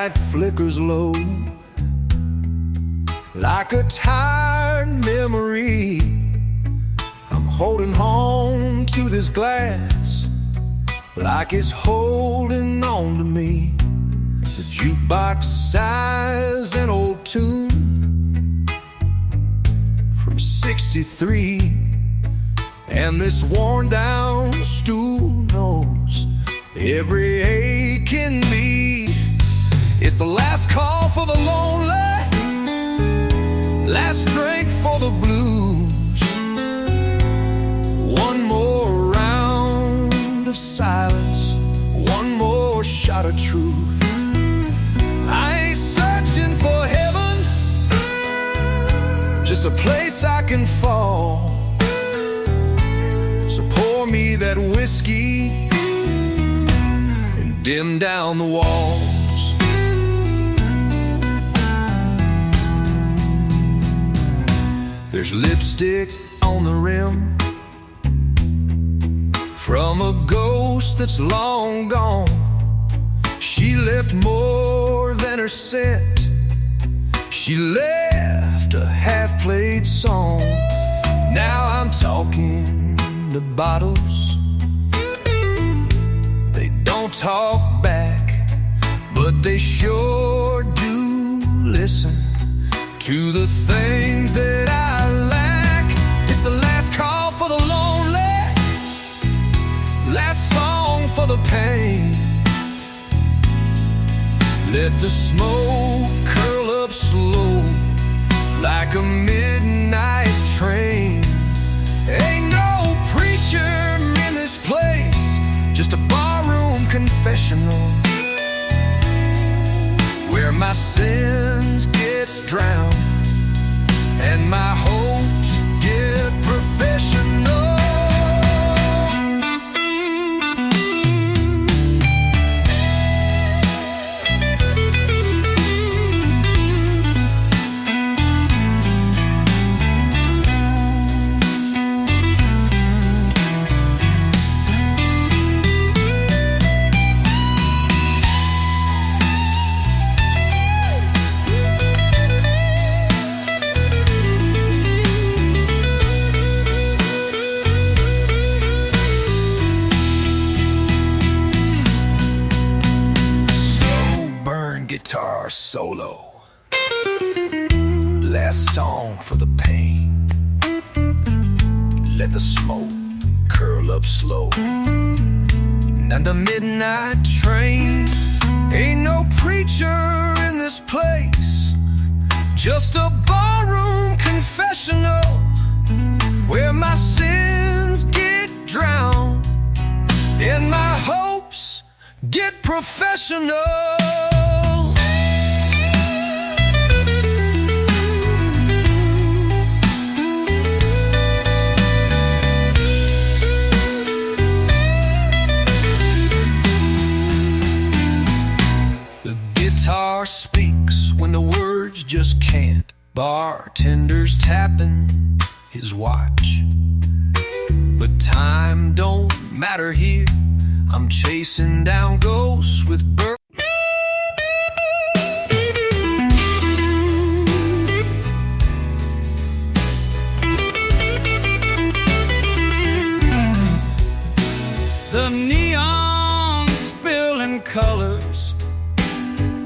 light flickers low, like a tired memory. I'm holding on to this glass, like it's holding on to me. The jukebox sighs an old tune from '63, and this worn down stool knows every ache in me. It's the last call for the lonely, last drink for the blues. One more round of silence, one more shot of truth. I ain't searching for heaven, just a place I can fall. So pour me that whiskey and dim down the walls. There's lipstick on the rim from a ghost that's long gone. She left more than her scent. She left a half-played song. Now I'm talking to bottles. They don't talk back, but they sure do listen to the things that I lack. It's the last call for the lonely, last song for the pain. Let the smoke curl up slow, like a midnight train. Ain't no preacher in this place, just a barroom confessional, where my sins get drowned and my hopes get professional. Guitar solo, last song for the pain. Let the smoke curl up slow, and the midnight train. Ain't no preacher in this place, just a barroom confessional, where my sins get drowned and my hopes get professional. Guitar speaks when the words just can't. Bartender's tapping his watch, but time don't matter here. I'm chasing down ghosts with birds. The neon spilling colors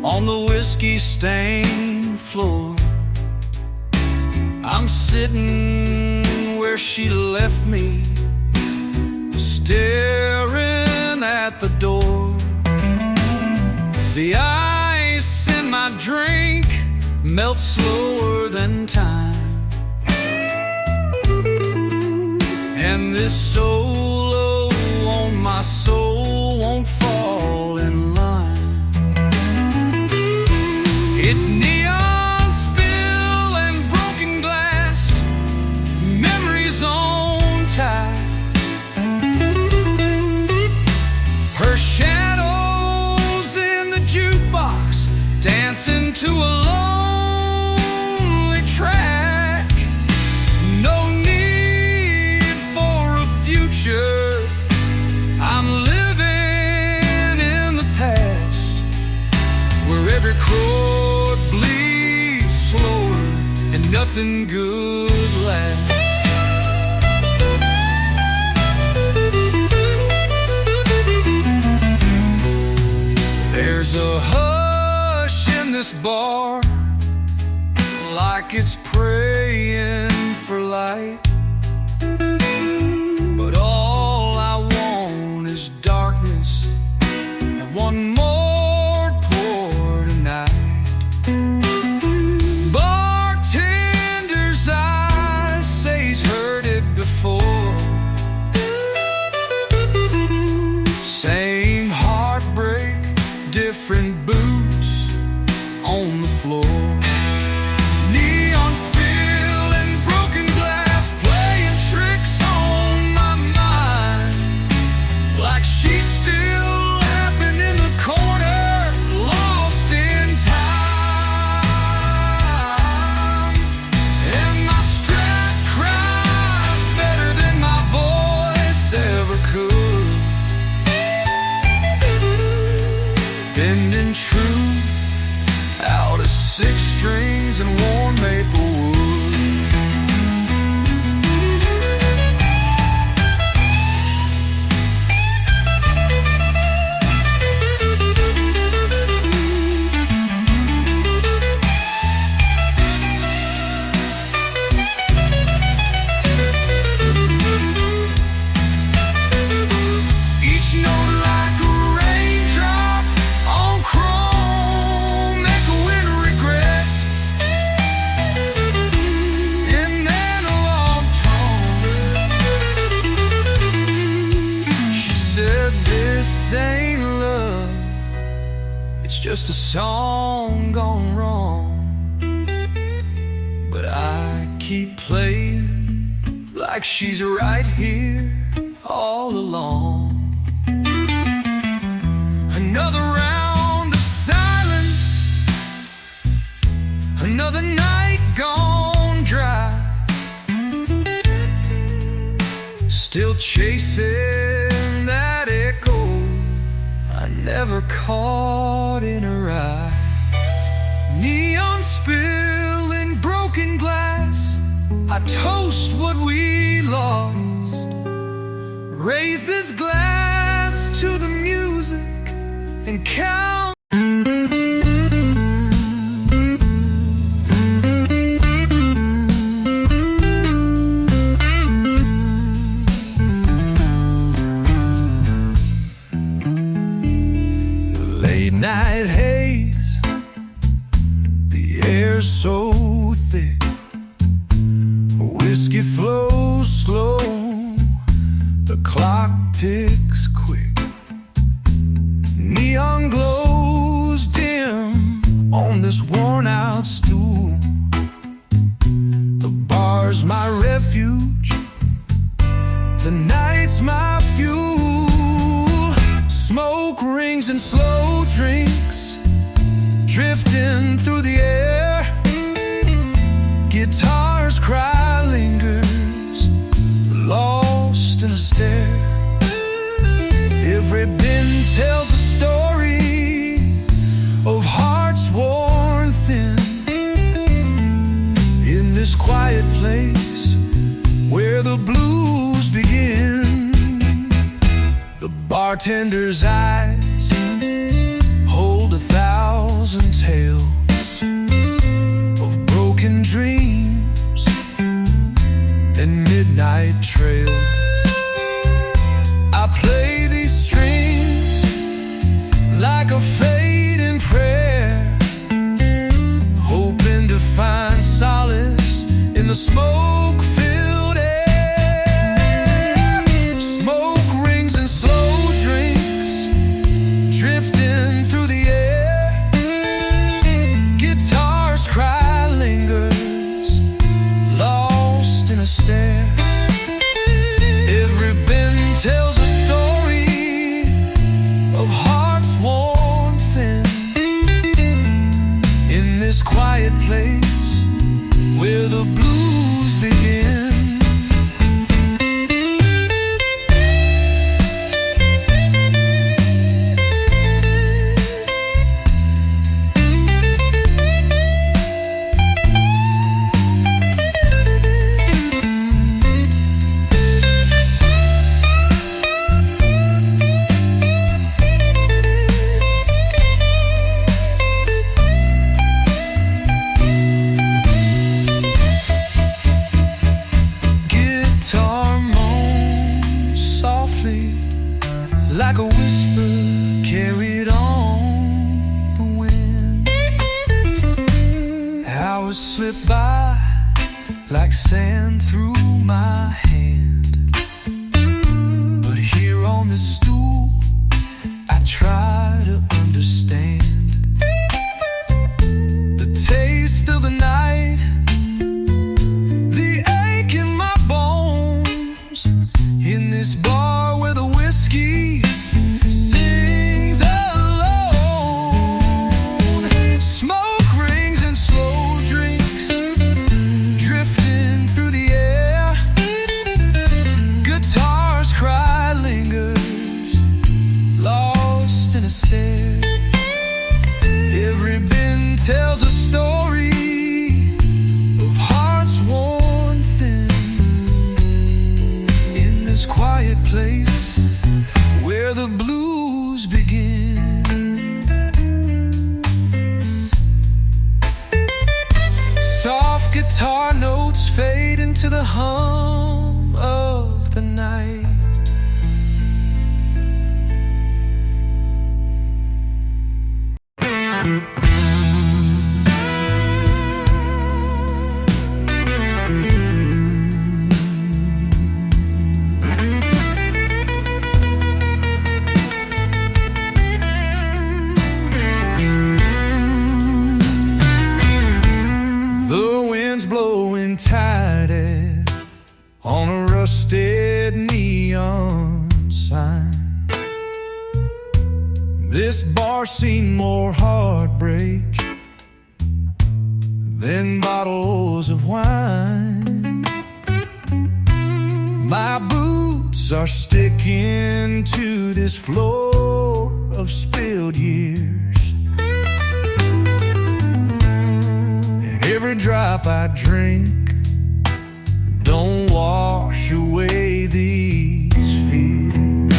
on the whiskey-stained floor. I'm sitting where she left me, staring at the door. The ice in my drink melts slower than time, and this solo on my soul won't fall in line. It's neon spill and broken glass, memories on tide. Her shadows in the jukebox, dancing to a lonely track. No need for a future, I'm living in the past, where every throat bleeds slower, and nothing good lasts. There's a hush in this bar, like it's praying for light. But all I want is darkness and one more pour tonight. Bartender's eyes say he's heard it before. Same heartbreak, different boots on the floor. Neon spill and broken glass playing tricks on my mind, like she's still laughing in the corner, lost in time. And my strap cries better than my voice ever could, bending truth out of 6 strings and warm maple wood. Each note like a raindrop on chrome, echoing regret. And then a long tone. She said, "This ain't love, it's just a song gone wrong." But I keep playing like she's right here all along. Another round of silence, another night gone dry, still chasing that echo I never caught in her eyes. Neon spill and broken glass, I toast what we lost. Raise this glass to the music and count. Late night haze, the air's so thick, whiskey flows slow, the clock ticks quick. Neon glows dim on this worn-out stool. The bar's my refuge, the night's my fuel. Smoke rings and slow drinks drifting through the air. Guitar's cry lingers, lost in a stare. Every bend tells a story of hearts worn thin. In this quiet place where the blues begin, the bartender's eyes hold 1,000 tales of broken dreams and midnight trails. I play these strings like a fading prayer, hoping to find solace in the smoke-filled air. Smoke rings and slow drinks drifting through the air. Guitar's cry lingers, lost in a stare. Every bend tells a story of hearts worn thin. hours slip by like sand through my hand. But here on this stool, I try to understand the taste of the night, the ache in my bones, in this bar where the whiskey sings alone. Smoke rings and slow drinks drifting through the air. Guitars cry, lingers, lost in a stare. Every bin tells a story of hearts worn thin in this quiet place where the blues begin. Soft guitar notes fade into the hum of the night. The wind's blowing tight on a rusted neon sign. This bar's seen more heartbreak than bottles of wine. My boots are sticking to this floor of spilled years, and every drop I drink don't wash away these fears.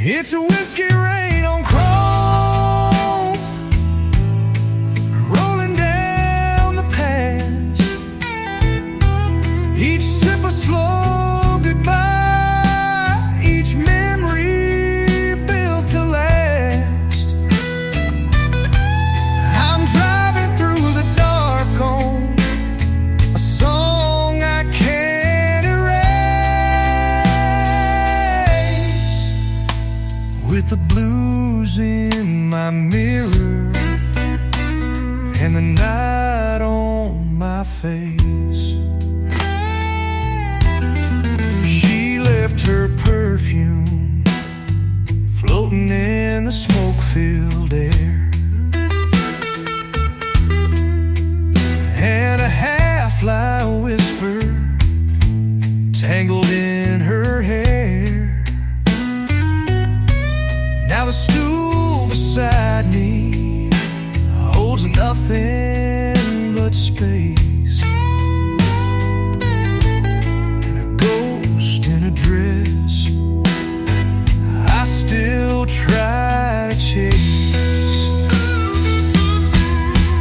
It's a whiskey rain on chrome, rolling down the pass. Each sip a slow goodbye, each memory built to last. I'm driving through the dark on a song I can't erase, with the blues in my mirror and the night on my face. She left her perfume floating in the smoke-filled air, and a half-lie whisper tangled in her hair. Now the stool beside me holds nothing but space, and a ghost in a dress I still try to chase.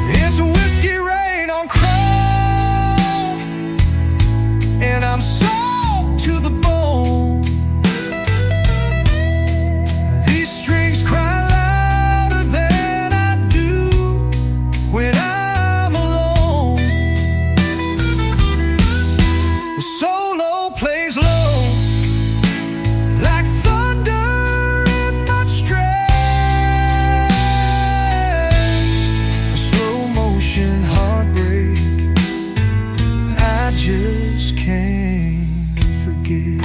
It's a whiskey rain on chrome, and I'm soaked to the bone. These strings cry louder than I do when I'm alone. The solo plays low like thunder in much stressed. A slow motion heartbreak I just can't forget.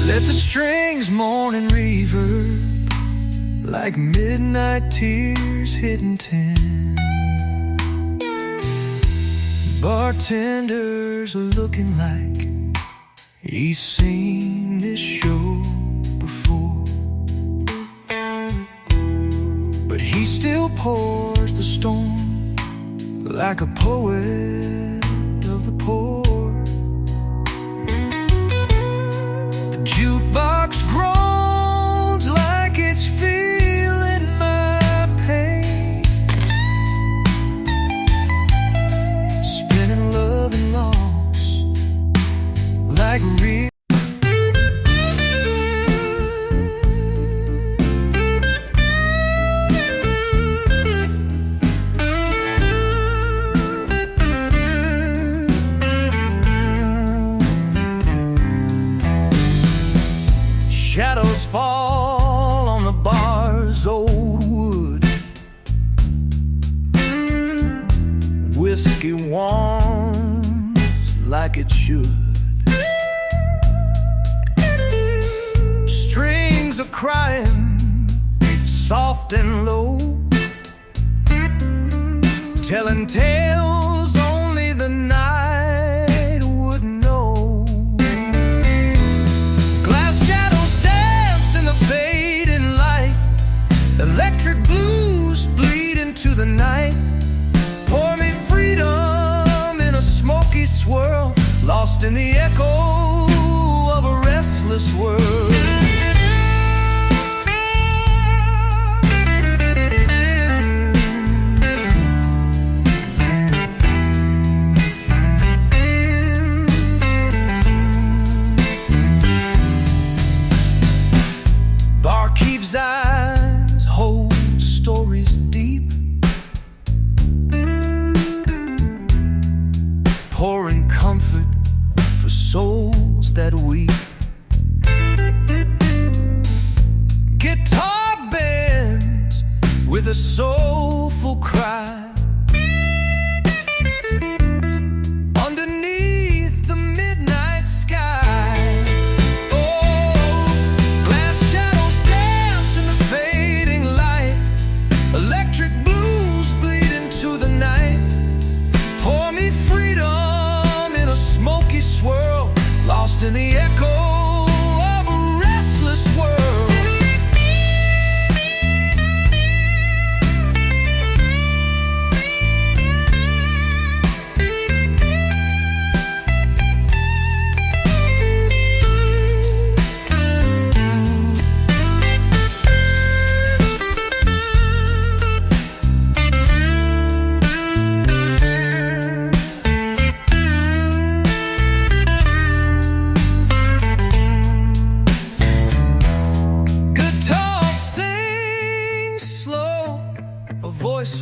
Let the strings mourn and reverb like midnight tears hitting tin. Bartender's looking like he's seen this show before, but he still pours the storm like a poet of the poor. The jukebox groans should. Strings are crying, soft and low, telling tales only the night would know. Glass shadows dance in the fading light, electric blues bleed into the night. Pour me freedom in a smoky swirl, lost in the echo of a restless world. Barkeep's eyes hold stories deep, pouring comfort for souls that weep. Guitar bends with a soulful cry underneath the midnight sky. Oh, glass shadows dance in the fading light, electric blues bleed into the night. Pour me freedom in a smoky swirl, lost in the echo of a restless world.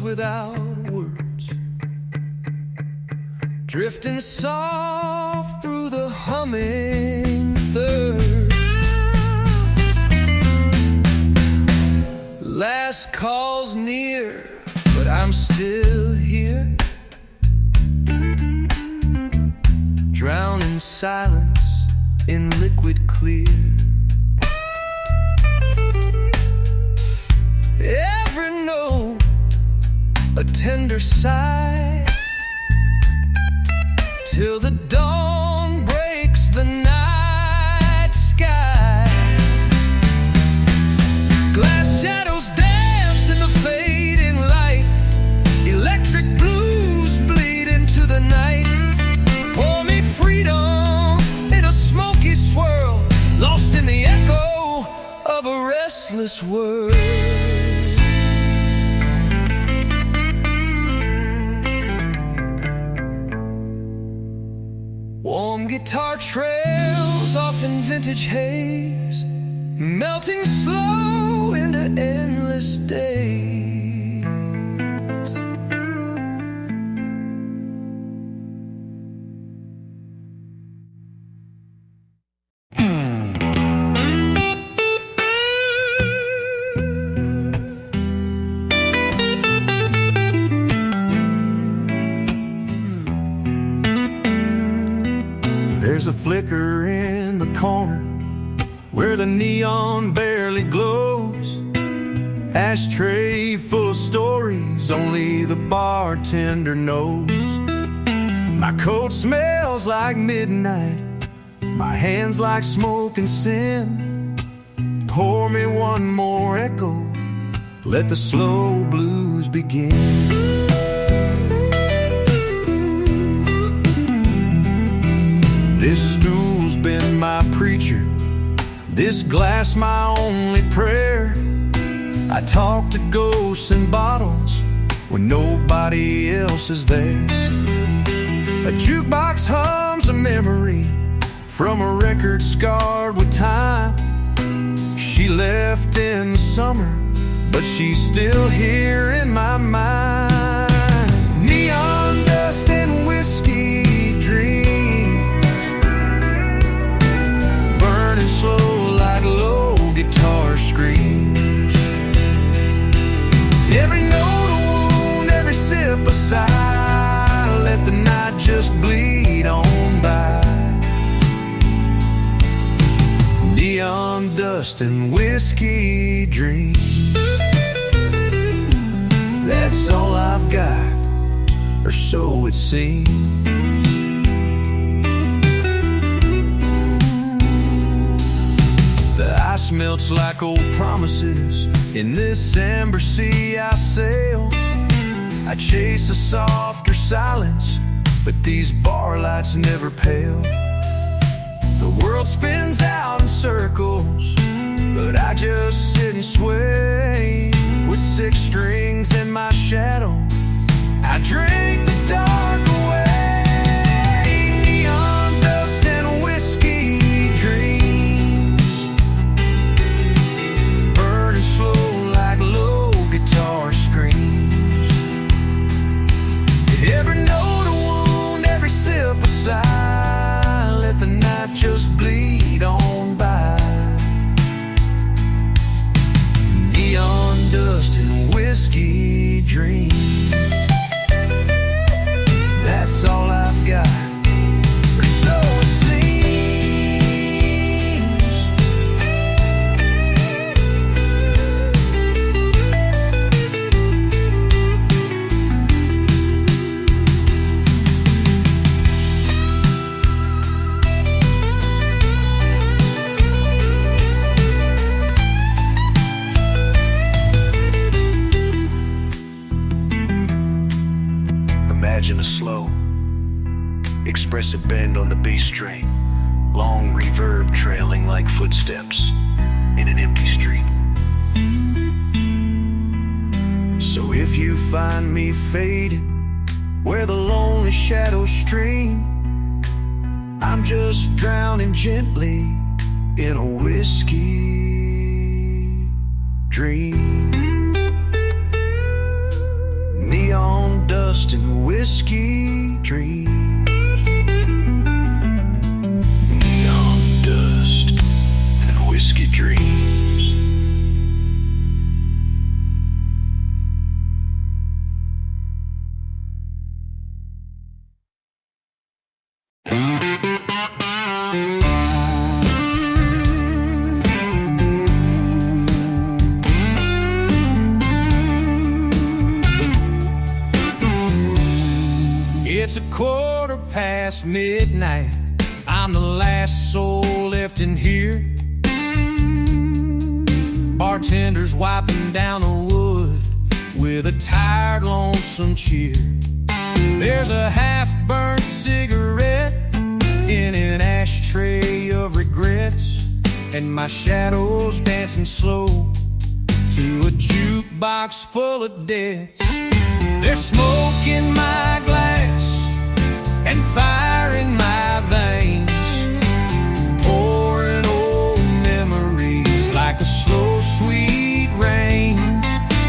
Without words, drifting soft through the humming third. Last call's near, but I'm still here, drowned in silence in liquid clear. Every note a tender sigh, till the dawn breaks the night sky. Glass shadows dance in the fading light, electric blues bleed into the night. Pour me freedom in a smoky swirl, lost in the echo of a restless world. Warm guitar trails off in vintage haze, melting slow into endless days. There's a flicker in the corner where the neon barely glows. Ashtray full of stories only the bartender knows. My coat smells like midnight, my hands like smoke and sin. Pour me one more echo, let the slow blues begin. This stool's been my preacher, this glass my only prayer. I talk to ghosts and bottles when nobody else is there. A jukebox hums a memory from a record scarred with time. She left in the summer, but she's still here in my mind. Neon dust and whiskey dreams, burning slow like low guitar screams. Every note a wound, every sip a sigh, let the night just bleed on by. dust and whiskey dreams. That's all I've got, or so it seems. The ice melts like old promises. In this amber sea I sail. I chase a softer silence, but these bar lights never pale. The world spins out in circles, but I just sit and sway. With 6 strings in my shadow, I drink the dark away. Neon dust and whiskey dreams, burning slow like low guitar screams. Every note a wound, every sip a sigh. Let the night just bleed on by. Neon dust and whiskey dreams. That's all I've got, or so it seems. Imagine a slow, expressive bend on the bass string, long reverb trailing like footsteps in an empty street. So if you find me faded where the lonely shadows stream, I'm just drowning gently in a whiskey dream. Neon dust and whiskey dreams. Neon dust and whiskey dreams. It's 1:15 midnight. I'm the last soul left in here. Bartender's wiping down the wood with a tired, lonesome cheer. There's a half-burnt cigarette in an ashtray of regrets, and my shadow's dancing slow to a jukebox full of debts. There's smoke in my glass and fire in my veins, pouring old memories like a slow, sweet rain.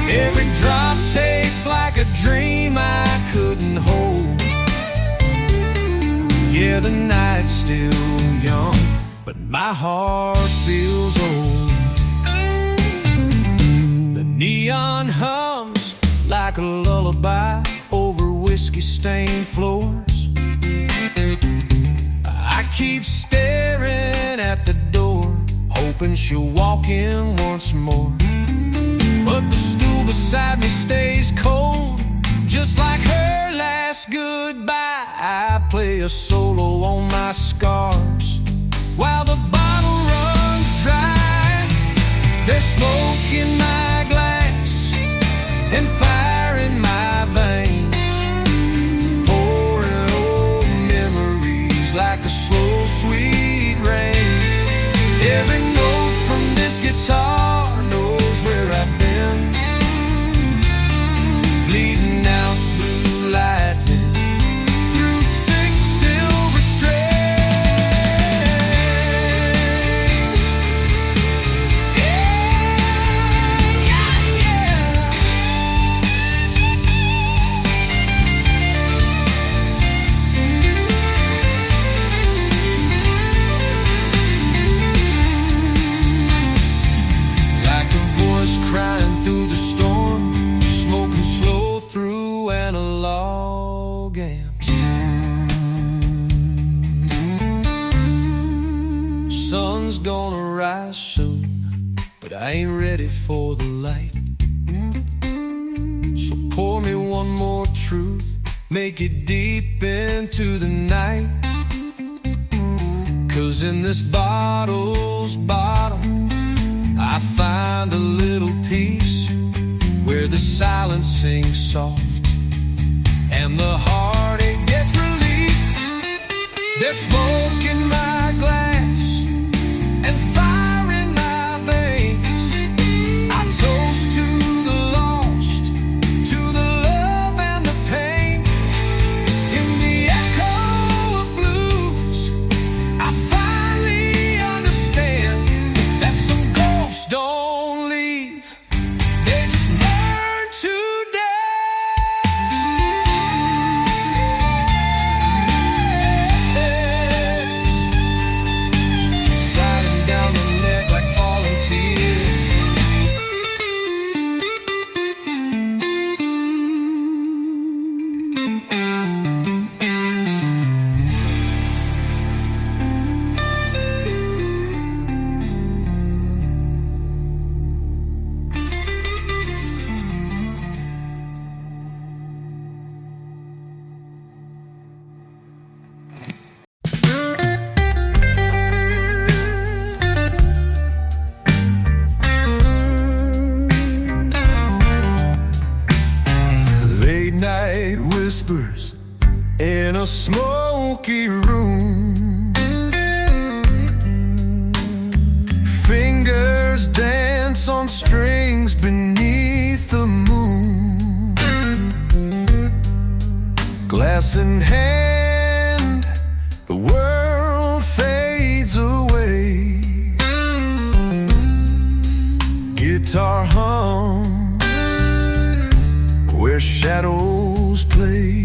Every drop tastes like a dream I couldn't hold. Yeah, the night's still young, but my heart feels old. The neon hums like a lullaby over whiskey-stained floors. I keep staring at the door, hoping she'll walk in once more. But the stool beside me stays cold, just like her last goodbye. I play a solo on my scars while the bottle runs dry. There's smoke in my glass and fire in my veins, pouring old memories like a slow, sweet rain. Every note from this guitar knows where I've been, bleeding out blue lightning through 6 silver strings. Yeah, yeah, yeah. sun's gonna rise soon, but I ain't ready for the light. So pour me one more truth, make it deep into the night. 'Cause in this bottle's bottom I find a little peace, where the silence sings soft and the heartache gets released. There's smoke in my glass and fire in my veins. I toast to the lost, to the love and the pain. In the echo of blues, I finally understand that some ghosts don't leave, they just learn to dance. Sliding down the neck like falling tears. Late night whispers in a smoky room. Fingers dance on strings beneath the moon. Glass in hand, the world fades away. Guitar hums where shadows play.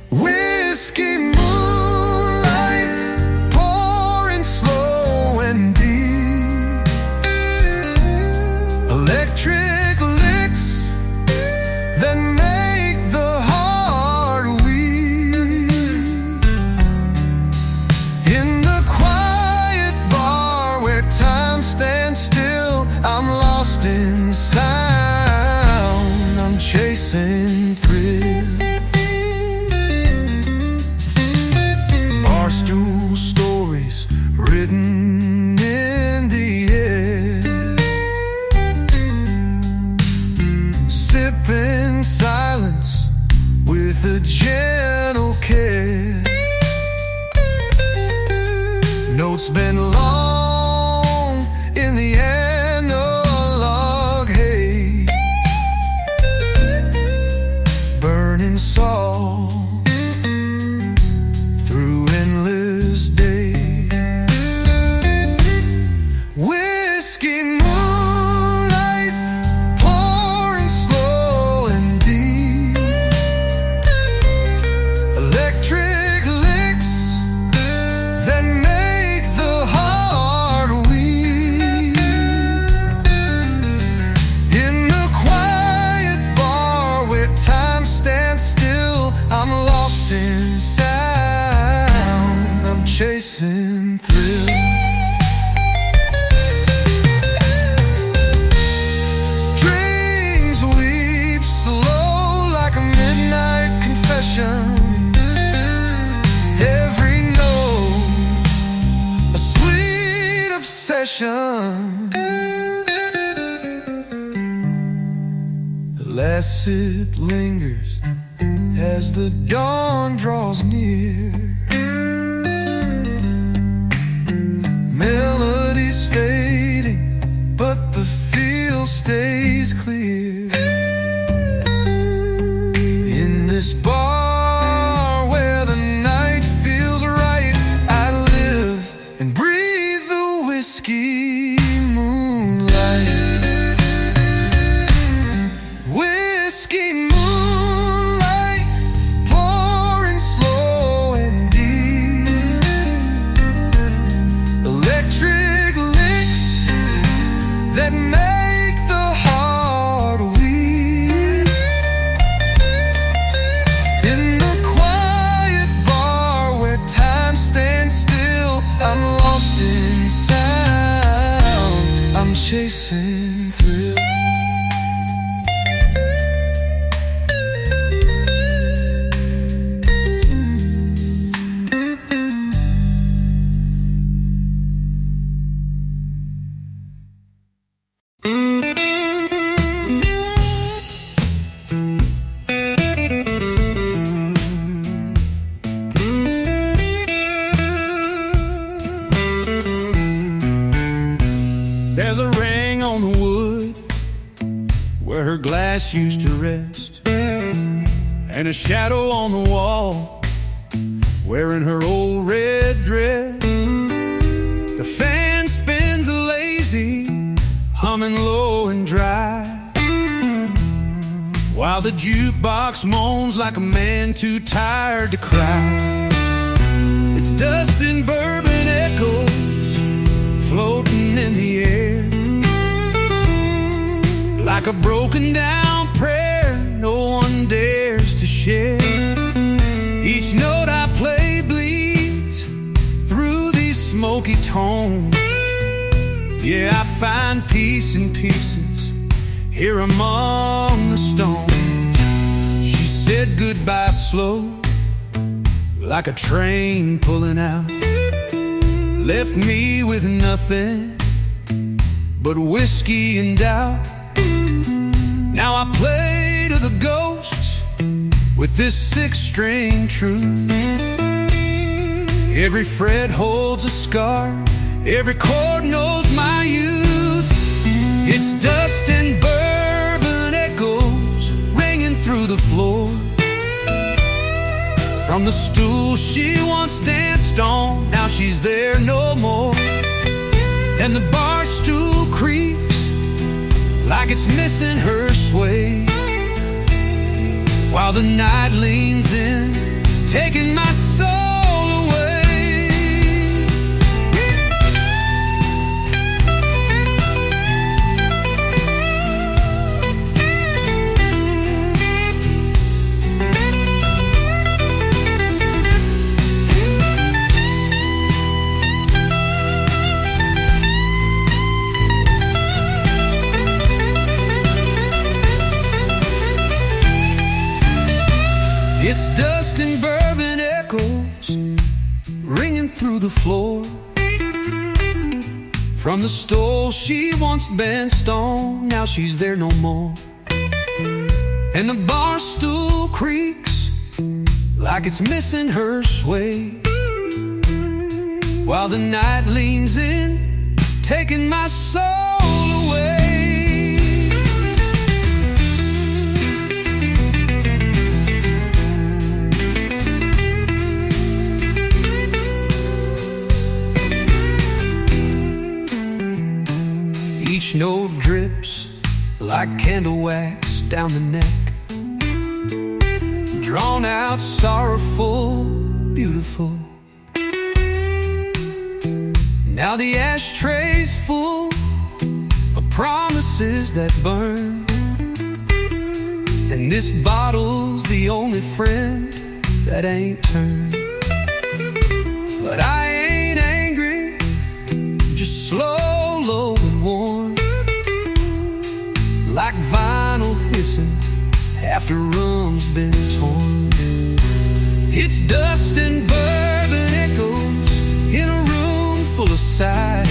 Whiskey moonlight pouring slow and deep. Electric licks that make the heart weep. In the quiet bar where time stands still, I'm lost in sound. I'm chasing thrill. Barstool stories written in the air. Sipping silence with a gentle care. Notes been long in the analog hay. Burning salt through endless day. Whiskey moonlight pouring slow and deep. Electric licks that make the heart weep. In the quiet bar where time stands still, I'm lost in sound. I'm chasing thrill. Strings weep slow like a midnight confession. Every note a sweet obsession. The last sip lingers as the dawn draws near. Melodies fading, but the feel stays clear. In this bar where the night feels right, I live and breathe the whiskey moonlight. Whiskey moonlight pouring slow and chasing thrill. There's a ring on the wood where her glass used to rest, and a shadow on the wall wearing her old red dress. The fan spins lazy, humming low and dry, while the jukebox moans like a man too tired to cry. It's dust and bourbon echoes floating in the air, like a broken down prayer no one dares to share. Each note I play bleeds through these smoky tones. Yeah, I find peace in pieces here among the stones. She said goodbye slow, like a train pulling out, left me with nothing but whiskey and doubt. Now I play to the ghosts with this six-string truth. Every fret holds a scar, every chord knows my youth. It's dust and bourbon echoes ringing through the floor, from the stool she once danced on, now she's there no more. And the bar stool creaks like it's missing her sway, while the night leans in, taking my soul away. It's dust and bourbon echoes ringing through the floor, from the stole she once danced on, now she's there no more. And the bar stool creaks like it's missing her sway, while the night leans in, taking my soul away. Each note drips like candle wax down the neck, drawn out, sorrowful, beautiful. Now the ashtray's full of promises that burn, and this bottle's the only friend that ain't turned. But I ain't angry, just slow, low and warm, like vinyl hissing after rum's been torn. It's dust and bourbon echoes in a room full of sighs,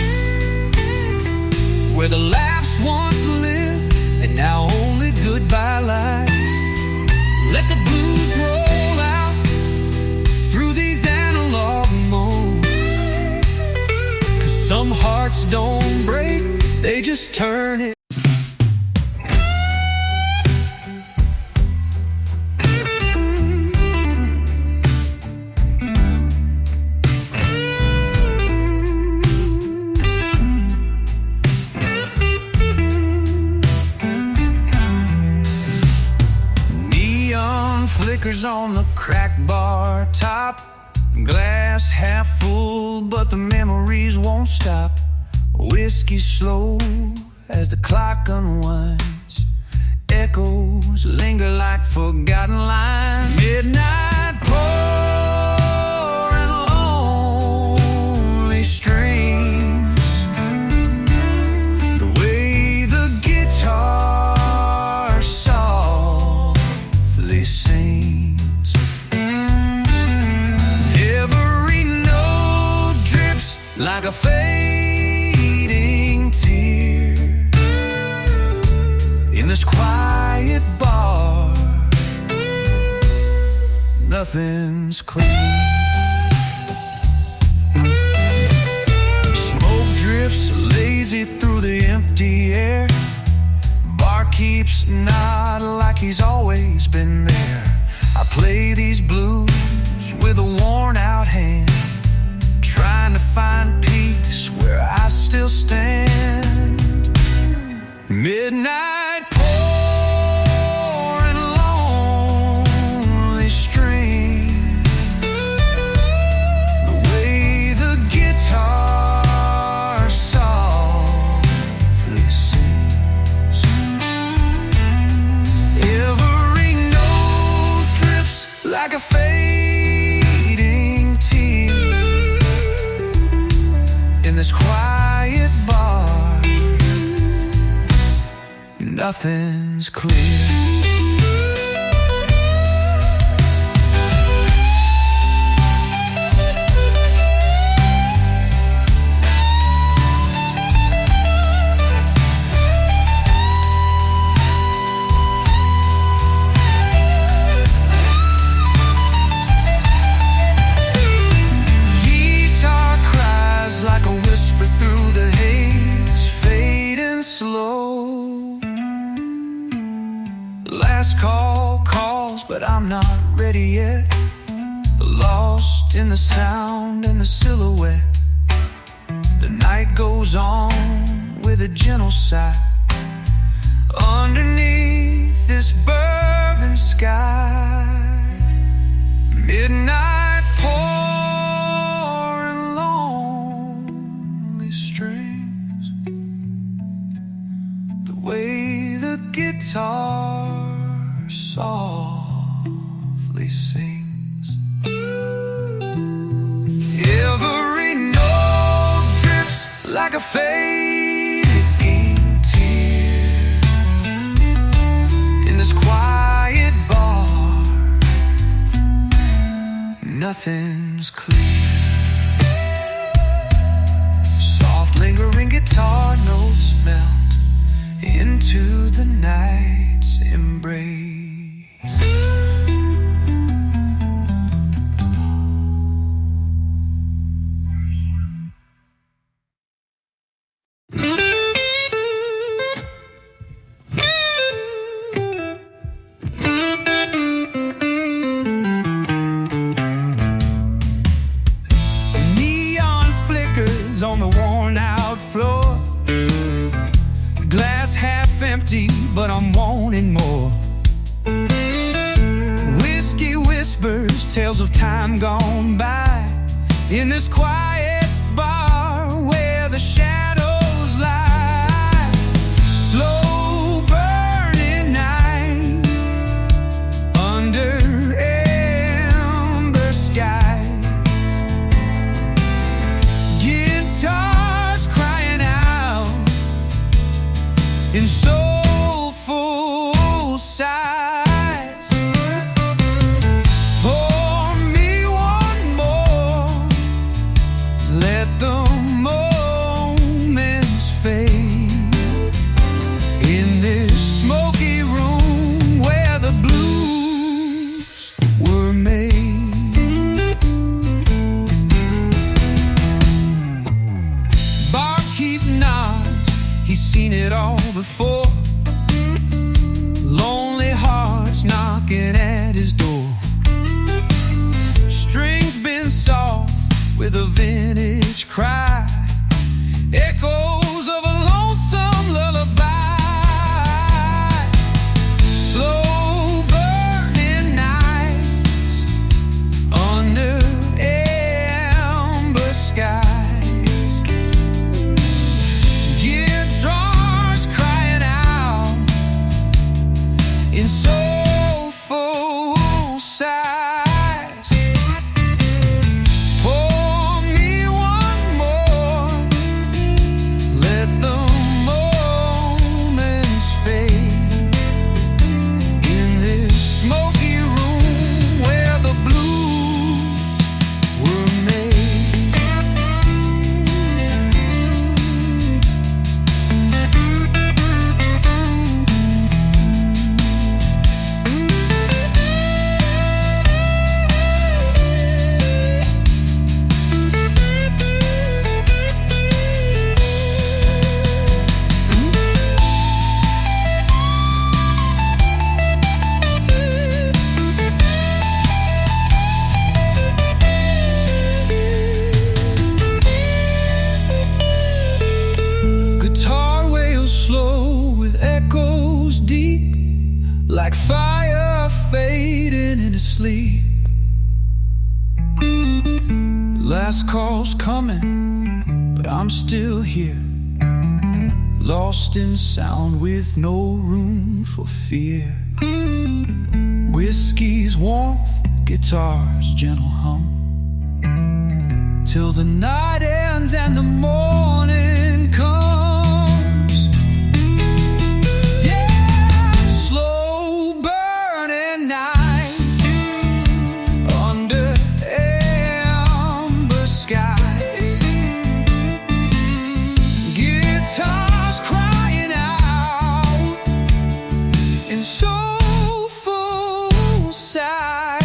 where the laughs once lived and now only goodbye lies. Let the blues roll out through these analog moans, 'cause some hearts don't break, they just turn it. Flickers on the cracked bar top, glass half full, but the memories won't stop. Whiskey slow as the clock unwinds, echoes linger like forgotten lines. Midnight pouring lonely streams, the way like a fading tear in this quiet bar. Nothing's clear. Smoke drifts lazy through the empty air. Bar keeps not like he's always been there. I play these blues with a worn out hand, trying to find peace where I still stand. Midnight pouring lonely string, the way the guitar softly sings. Every note drips like a fading tear in this quiet bar. Nothing's clear. Like a whisper through the haze, fading slow. Last call calls, but I'm not ready yet. Lost in the sound and the silhouette. The night goes on with a gentle sigh. Underneath this bourbon sky, midnight pouring lonely strings, the way the guitar softly sings. Every note drips like a fading tear in this quiet bar. Nothing's clear. Soft lingering guitar notes melt into the night's embrace. Neon flickers on the worn out floor. Glass half empty, but I'm wanting more. Whiskey whispers tales of time gone by in this quiet bar where the shadows lie. Slow burning nights under amber skies. Guitars crying out in soulful sighs. Pour me one more, let the moments fade in this smoky room where the blues were made. Barkeep nods, he's seen it all before. Lonely hearts knocking at his door. Strings been soft with a vintage cry, echoes of a lonesome lullaby. Slow burning nights under amber skies. Guitars crying out in soulful sighs. Pour me one like fire fading into sleep. Last call's coming, but I'm still here, lost in sound with no room for fear. Whiskey's warmth, guitar's gentle hum, till the night ends and the morning comes. Yeah, slow burning night under amber skies, guitars crying out in soulful sighs.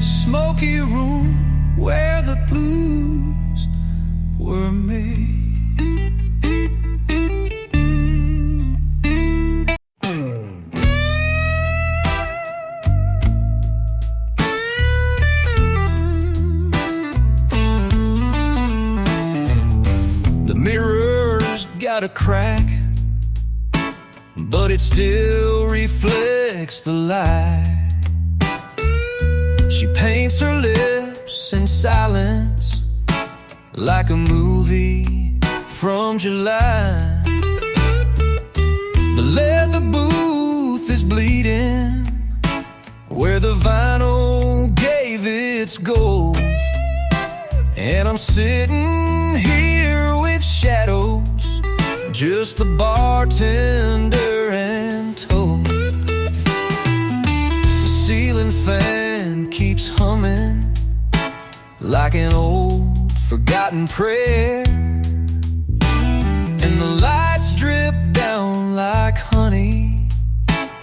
Smoky room where the blues were made. The mirror's got a crack, but it still reflects the light. She paints her lips in silence like a movie from July. The leather booth is bleeding where the vinyl gave its gold, and I'm sitting here with shadows, just the bartender and Toad. The ceiling fan keeps humming like an old forgotten prayer, and the lights drip down like honey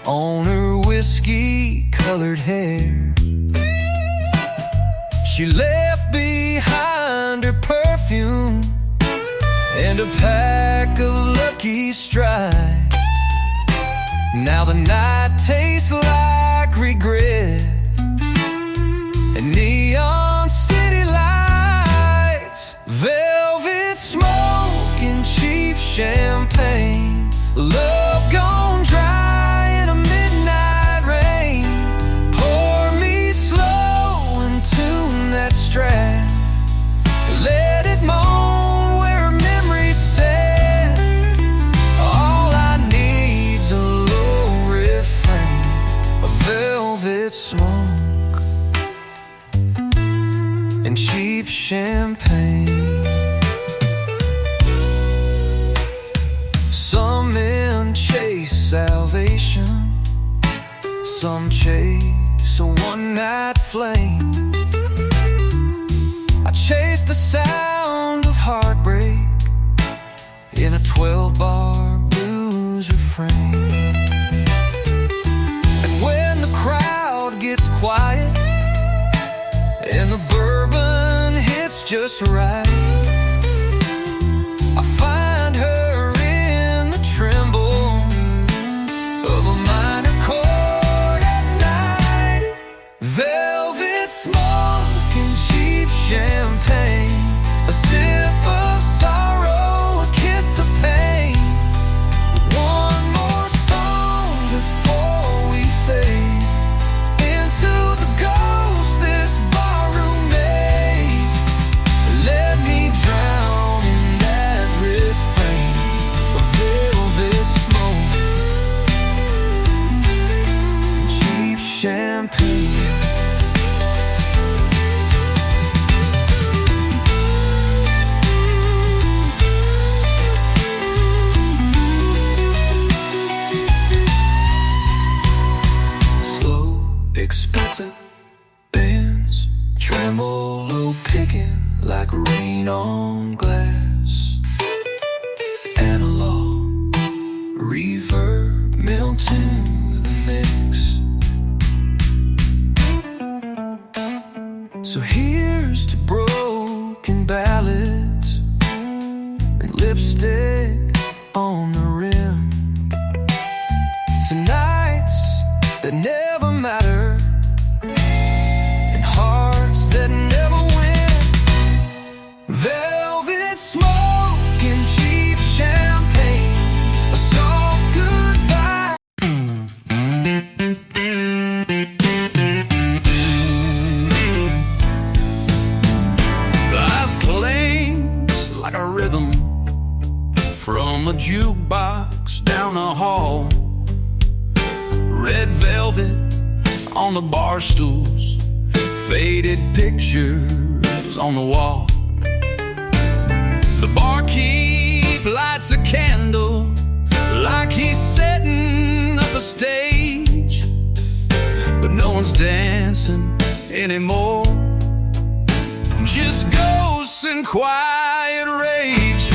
on her whiskey-colored hair. She left behind her perfume and a pack of Lucky Strikes. Now the night tastes like regret and neon city lights, velvet smoke and cheap champagne, love gone dry in a midnight rain. Pour me slow and tune that Strat, let it moan where memories set. All I need's a low refrain, a velvet smoke and cheap champagne. Some men chase salvation, some chase a one-night flame. I chase the sound of heartbreak in a 12-bar blues refrain. And when the crowd gets quiet and the bourbon hits just right, I find her in the tremble of a minor chord at night. Velvet smoke and cheap champagne, a sip of sorrow, a kiss of pain. One more song before we fade into the ghost this barroom made. Let me drown in that refrain of velvet smoke, cheap champagne. Slow, expectant bands, tremolo picking like rain on glass. Analog, reverb, melt to the mix. So here's to broken ballads and lipstick on the rim, to nights that never matter, jukebox down the hall. Red velvet on the bar stools, faded pictures on the wall. The barkeep lights a candle like he's setting up a stage, but no one's dancing anymore. Just ghosts and quiet rage.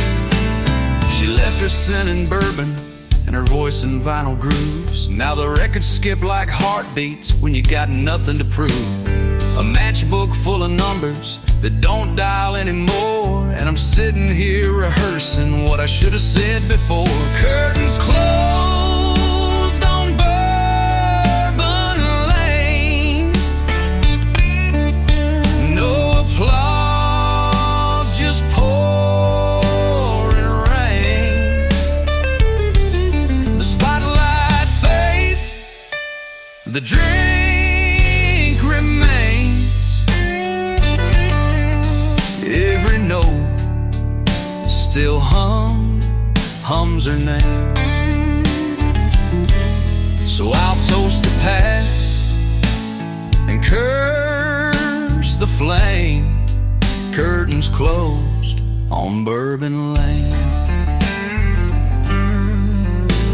She left her scent in bourbon and her voice in vinyl grooves. Now the records skip like heartbeats when you got nothing to prove. A matchbook full of numbers that don't dial anymore, and I'm sitting here rehearsing what I should have said before. Curtains closed on Bourbon Lane. No applause, just pouring rain. The spotlight fades, the drink remains. Every note still hums her name. So I'll toast the past and curse the flame. Curtains closed on Bourbon Lane.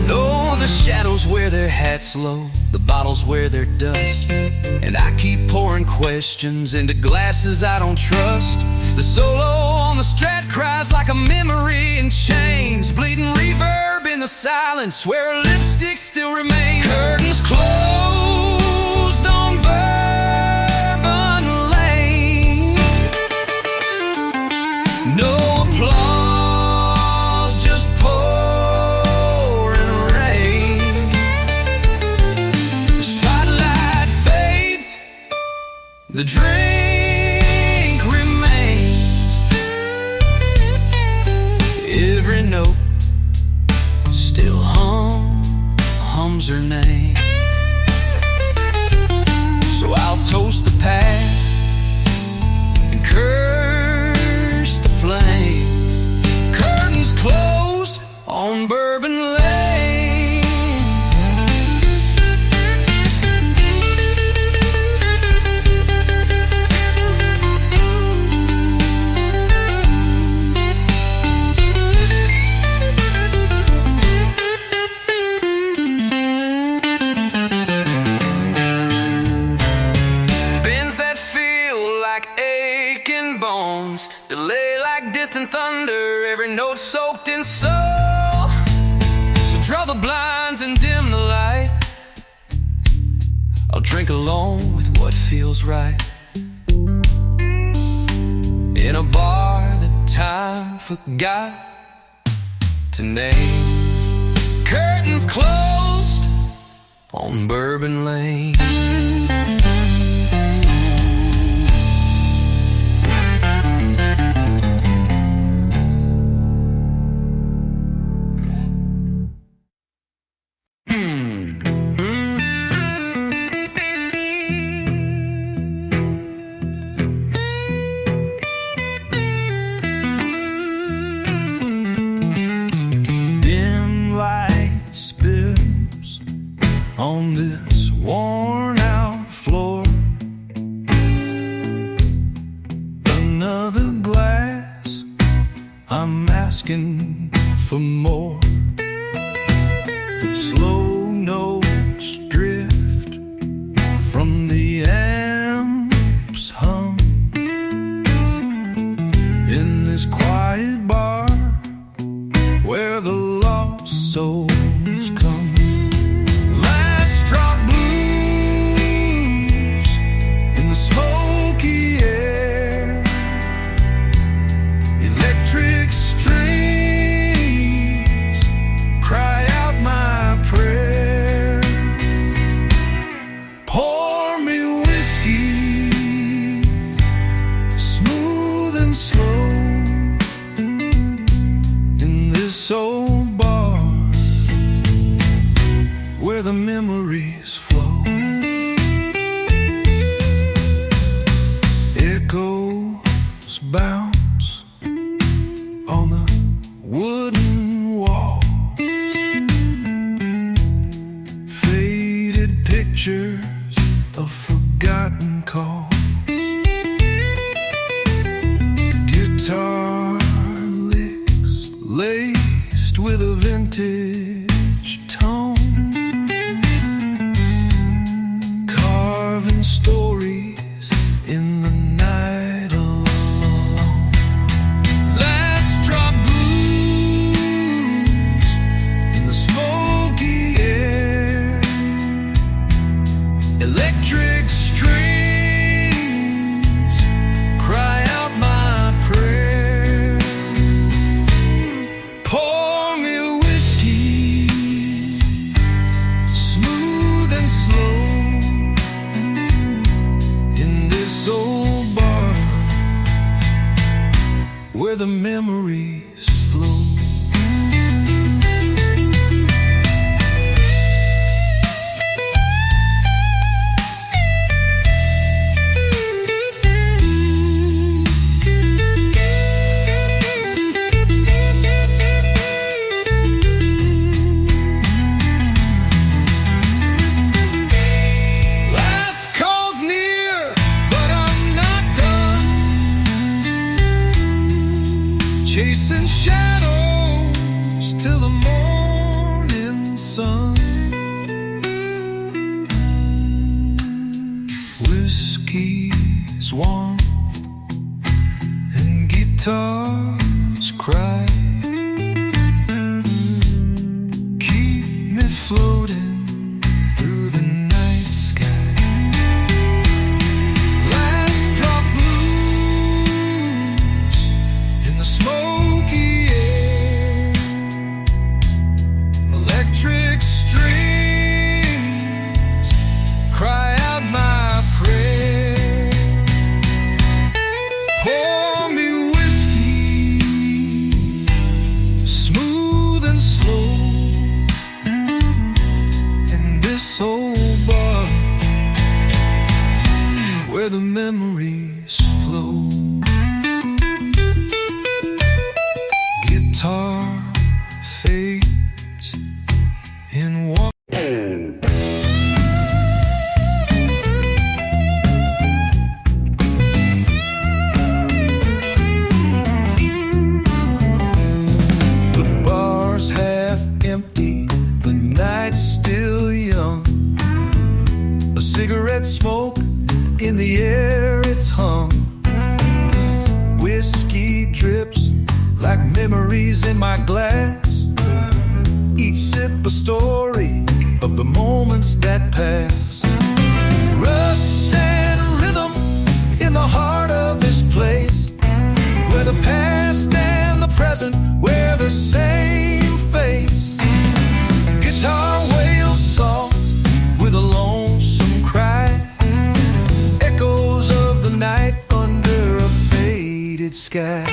No, the shadows wear their hats low, the bottles wear their dust, and I keep pouring questions into glasses I don't trust. The solo on the Strat cries like a memory in chains, bleeding reverb in the silence where her lipstick still remains. Curtains closed on Bourbon Lane. No applause, just pouring rain. The spotlight fades, the drink remains. Every note still hums her name. So I'll toast the past and curse the flame. Curtains closed on Bourbon Lane. Delay like distant thunder, every note soaked in soul. So draw the blinds and dim the light. I'll drink alone with what feels right, in a bar that time forgot to name. Curtains closed on Bourbon Lane. On this worn out floor, another glass, I'm asking for more. Slow notes drift from the amps hum in this quiet bar where the lost souls come. Where the memories flow, echoes bounce on the wooden wall. rich tone, carving stories in the night alone. Last drop blues in the smoky air, electric strings cry out my prayer. Pour me whiskey, smooth and slow, in this old bar where the memories flow. Last call's near, but I'm not done, chasing shadows till the morning sun. Whiskey's warm and guitars cry, keep me floating through the night sky. Last drop blues in the smoky air, electric strings cry out my prayer. Pour me whiskey, smooth and slow, in this old bar where the memories flow. Guitar fades in one. The bar's half empty, the night's still young. A cigarette smoke in the air, it's hung. Whiskey drips like memories in my glass, each sip a story of the moments that pass. Rust and rhythm in the heart of this place, where the past and the present wear the same face. Guitar wails soft with a lonesome cry, echoes of the night under a faded sky.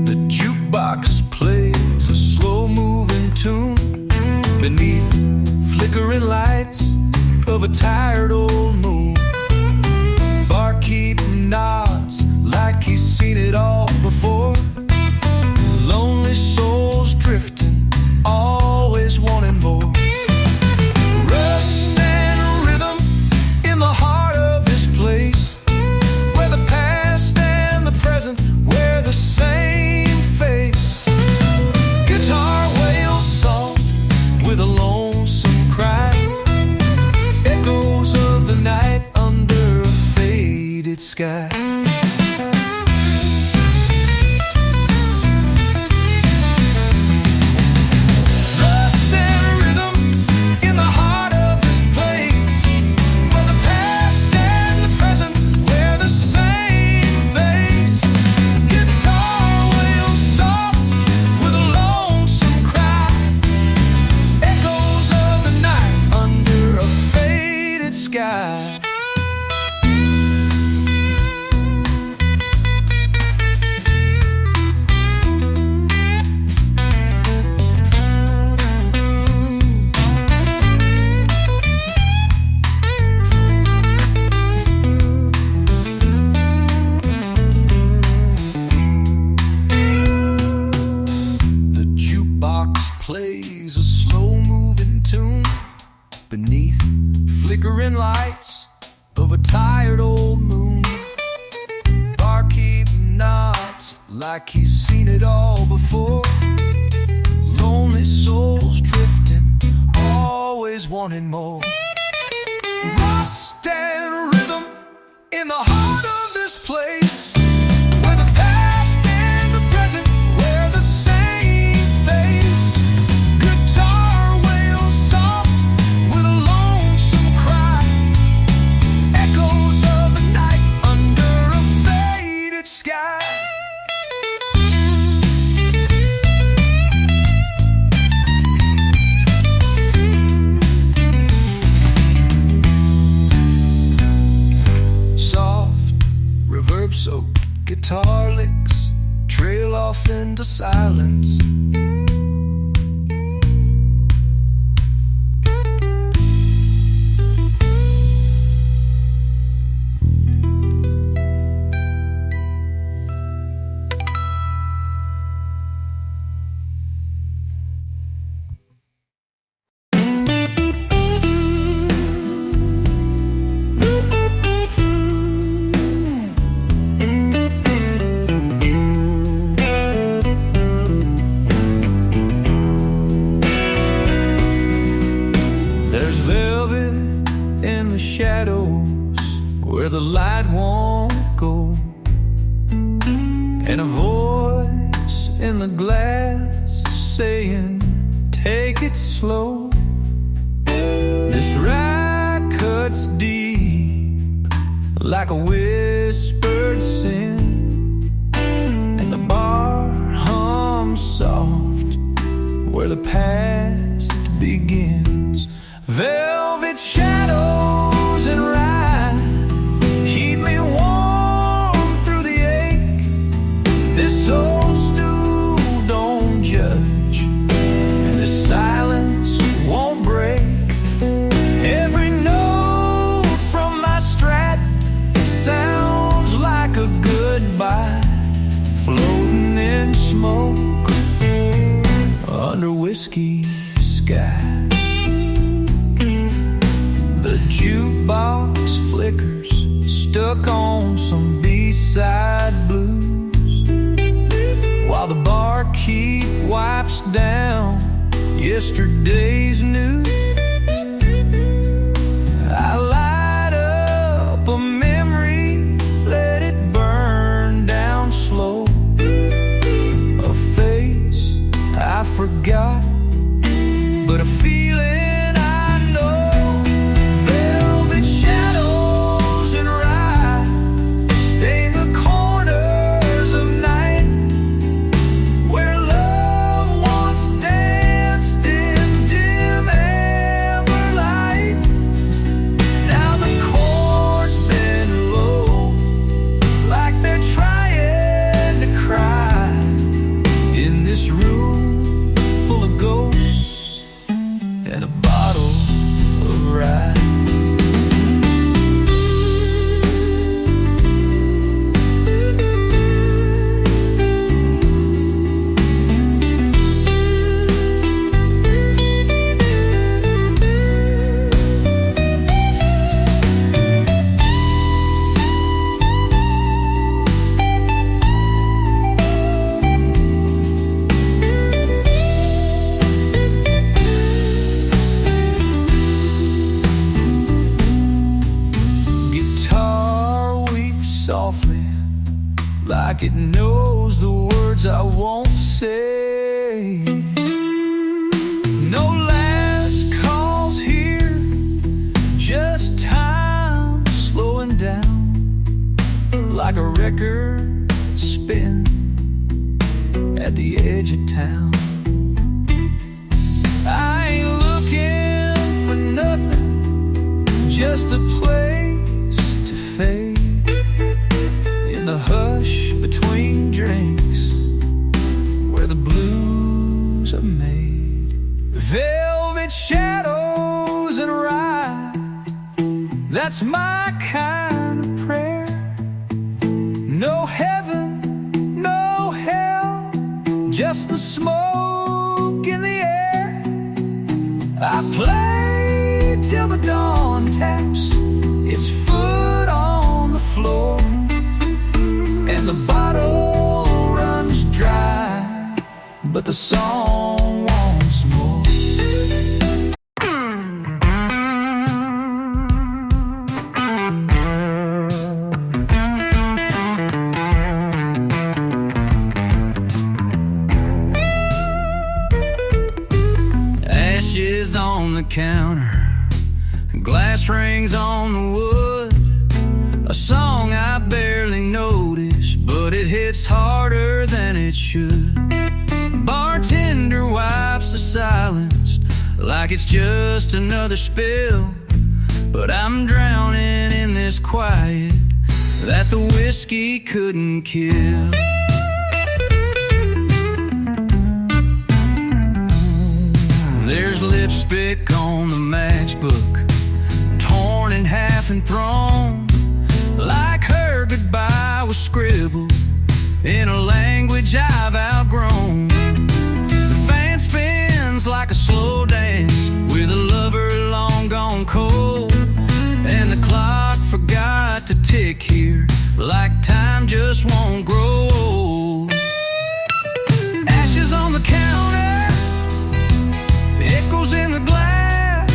The jukebox plays a slow-moving tune beneath flickering lights of a tired old like he's seen it all before. Lonely souls drifting, always wanting more. Rust and rhythm in the heart of this place, where the past and the present wear the same face. Guitar wails soft with a lonesome cry, echoes of the night under a faded sky. Reverb-soaked guitar licks trail off into silence. There's velvet in the shadows where the light won't go, and a voice in the glass saying, take it slow. This ride cuts deep like a whispered sin, and the bar hums soft where the past begins. Velvet shadows and rye keep me warm through the ache. This old stool don't judge, and this silence won't break. Every note from my strat sounds like a goodbye, floating in smoke under whiskey sky. The jukebox flickers, stuck on some B-side blues, while the barkeep wipes down yesterday's news. I light up a memory, let it burn down slow. A face I forgot, but a feeling like it knows the words I won't say. No last calls here, just time slowing down, like a record spin at the edge of town. I ain't looking for nothing, just a place to fade in the hush between drinks, where the blues are made. Velvet shadows and rye, that's my kind of prayer. No heaven, no hell, just the smoke in the air. I play till the dawn taps its foot on the floor, and the bottle runs but the song wants more. Ashes on the counter, glass rings on the wood. A song I barely notice, but it hits harder than it should. Bartender wipes the silence like it's just another spill, but I'm drowning in this quiet that the whiskey couldn't kill. There's lipstick on the matchbook, torn in half and thrown, like her goodbye was scribbled in a language I've outgrown. The fan spins like a slow dance with a lover long gone cold, and the clock forgot to tick here like time just won't grow old. Ashes on the counter, echoes in the glass,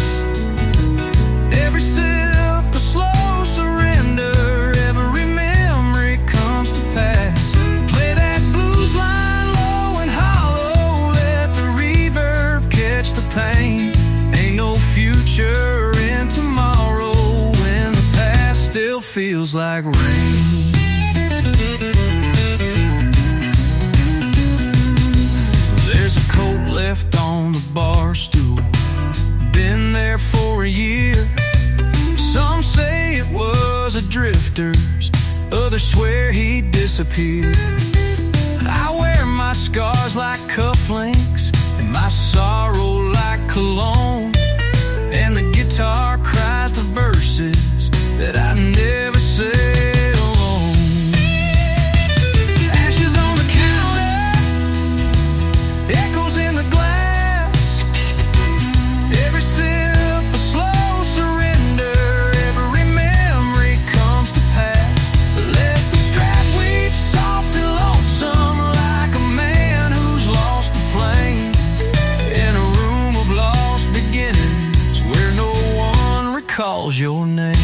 every sip a slow surrender, every memory comes to pass. Play that blues line low and hollow, let the reverb catch the pain. Ain't no future in tomorrow when the past still feels like rain. There's a coat left on the bar stool, been there for a year. Some say it was a drifter's, others swear he disappeared. I wear my scars like cufflinks and my sorrow like cologne, and the guitar cries the verses that I never said alone. Ashes on the counter, echoes in the glass, every sip a slow surrender, every memory comes to pass. Let the strap weep soft and lonesome like a man who's lost the flame, in a room of lost beginnings where no one recalls your name.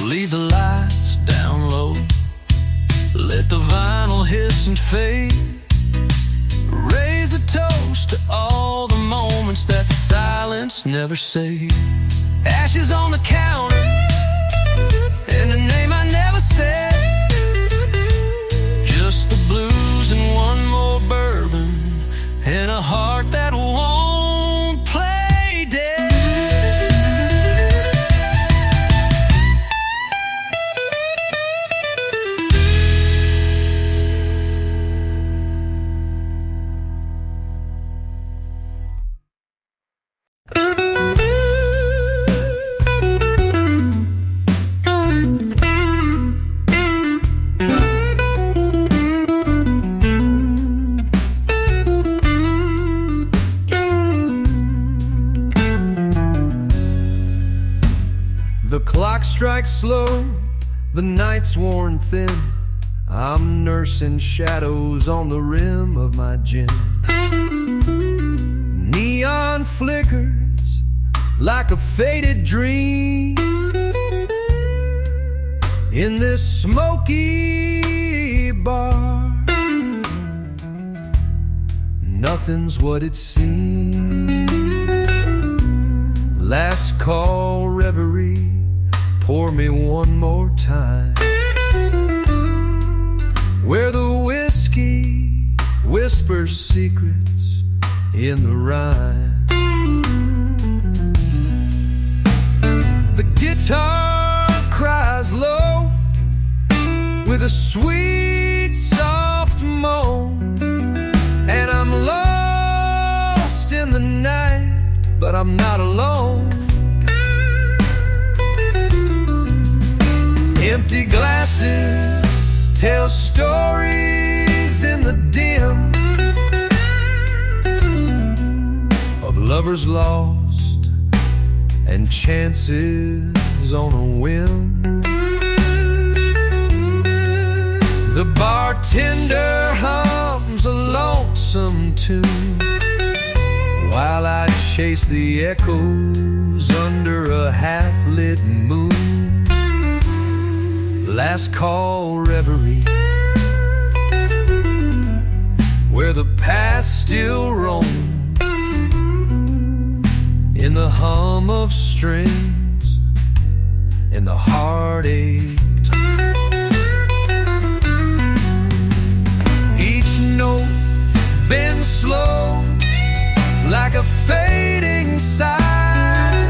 Leave the lights down low, let the vinyl hiss and fade. Raise a toast to all the moments that the silence never saved. Ashes on the counter, and a name I never said. Just the blues and one more bourbon, and a heart that won't play dead. The clock strikes slow, the night's worn thin. I'm nursing shadows on the rim of my gin. Neon flickers like a faded dream in this smoky bar. Nothing's what it seems. Last call reverie, pour me one more time, where the whiskey whispers secrets in the rhyme. The guitar cries low with a sweet soft moan, and I'm not alone. Empty glasses tell stories in the dim of lovers lost and chances on a whim. The bartender hums a lonesome tune while I chase the echoes under a half-lit moon. Last call reverie, where the past still roams in the hum of strings, in the heartache. Each note bends slow like a fading sigh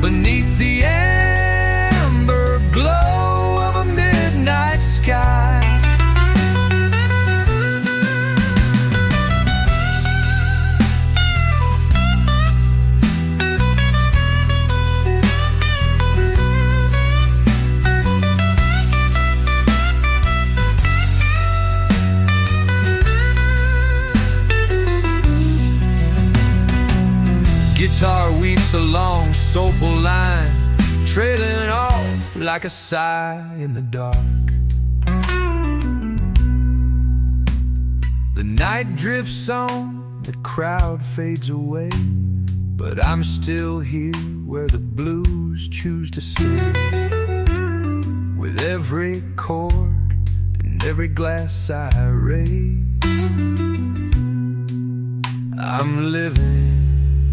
beneath the amber glow of a midnight sky. Guitar weeps a long, soulful line, trailing off like a sigh in the dark. The night drifts on, the crowd fades away, but I'm still here where the blues choose to stay. With every chord and every glass I raise, I'm living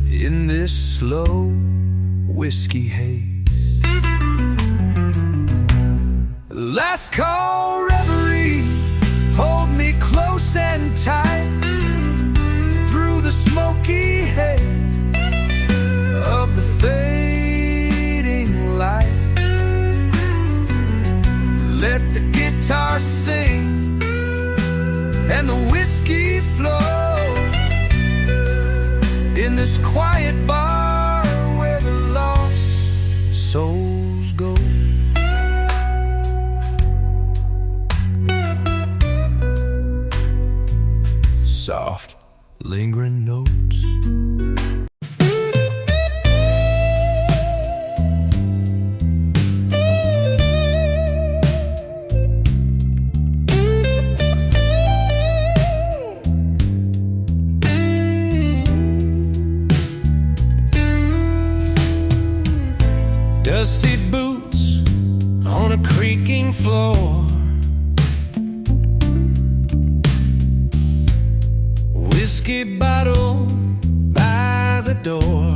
in this slow whiskey haze. Last call reverie, hold me close and tight through the smoky haze of the fading light. Let the guitar sing and the whiskey flow in this quiet bar where the lost souls go. Soft, lingering notes. Dusty boots on a creaking floor, whiskey bottle by the door.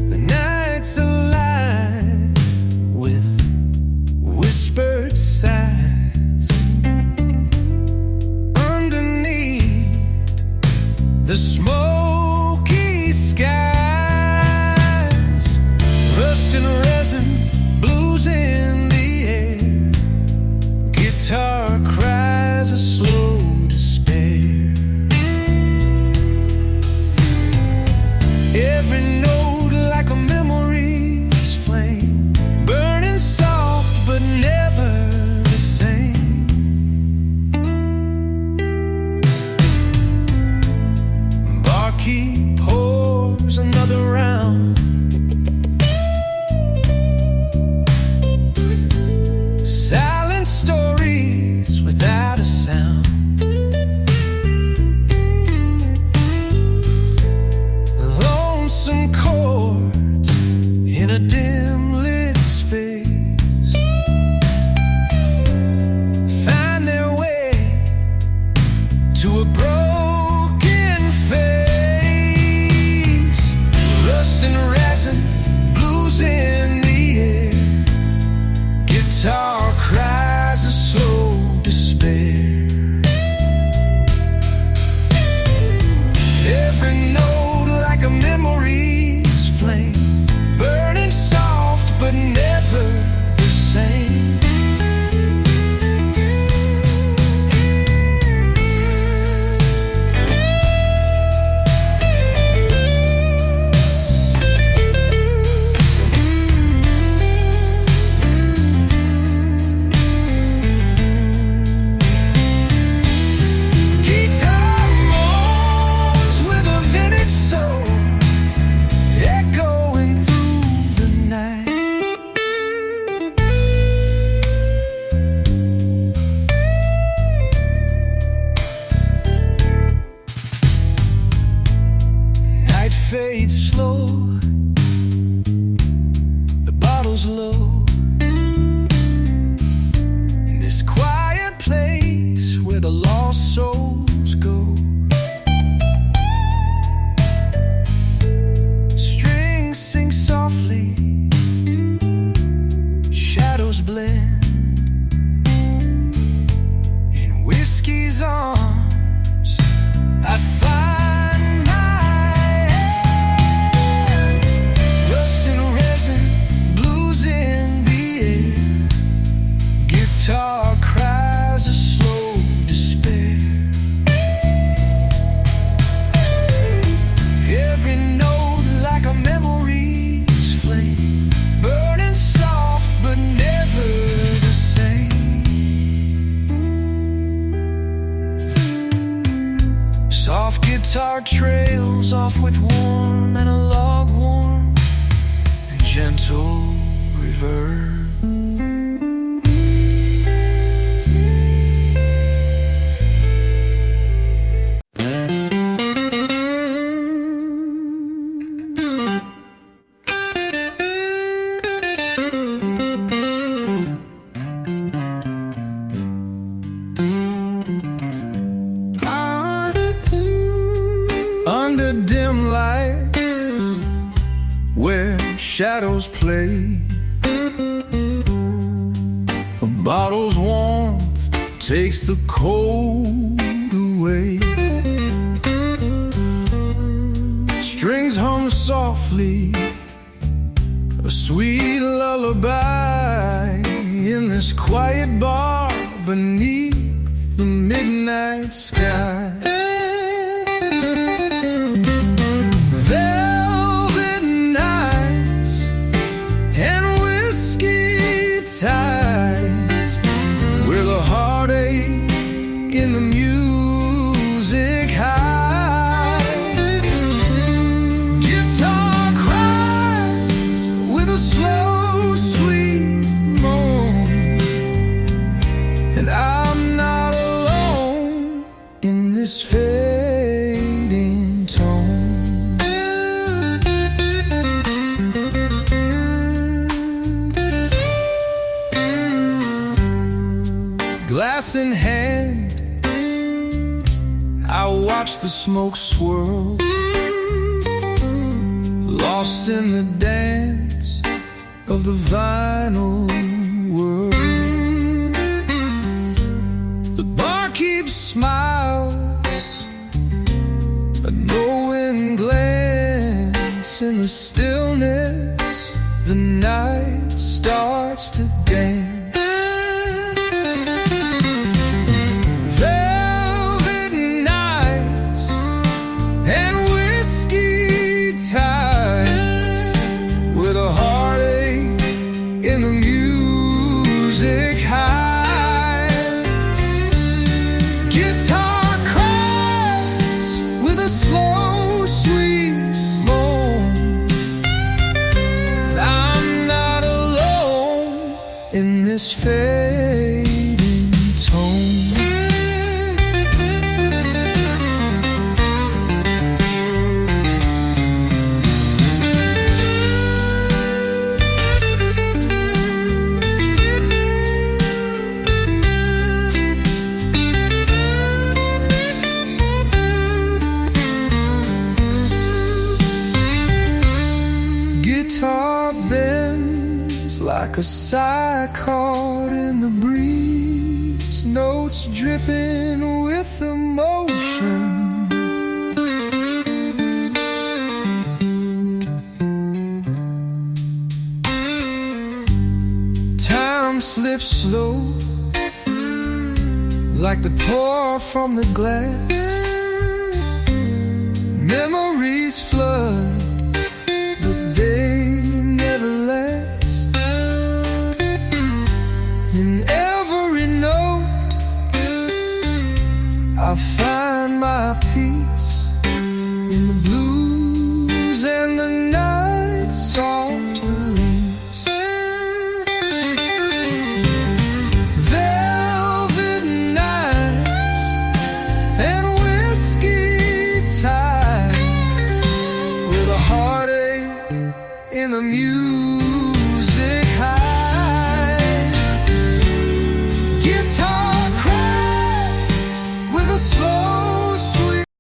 The night's alive with whispered sighs underneath the smoky skies. Rust and resin, blues in the air, guitar cries a slow despair. follow. In this quiet place where the lost souls go. Strings sing softly, shadows blend. In whiskey's arms I find my hand. Rust and resin, blues in the air. Guitar cries a slow despair. Every note like a memory's flame, burning soft but never the same. Soft guitar trails off with warm analog warmth and gentle reverb. Under dim lights where shadows play, a bottle's warmth takes the cold away. Strings hum softly, a sweet lullaby in this quiet bar beneath the midnight sky. Velvet nights and whiskey ties, where the heartache in the music hides. Guitar cries with a slow, sweet moan, and I'm not alone in this fading tone. Glass in hand, I watch the smoke swirl, lost in the dance of the vinyl world. The barkeep smiles, a knowing glance in the stillness. The night starts to dance. In this fading tone, guitar bends like a sigh caught in the breeze, notes dripping with emotion. Time slips slow like the pour from the glass. Memories flood, but they never last. In every note I find my peace, in the blues and the night's soft release. Velvet nights and whiskey ties, with a heartache in the music.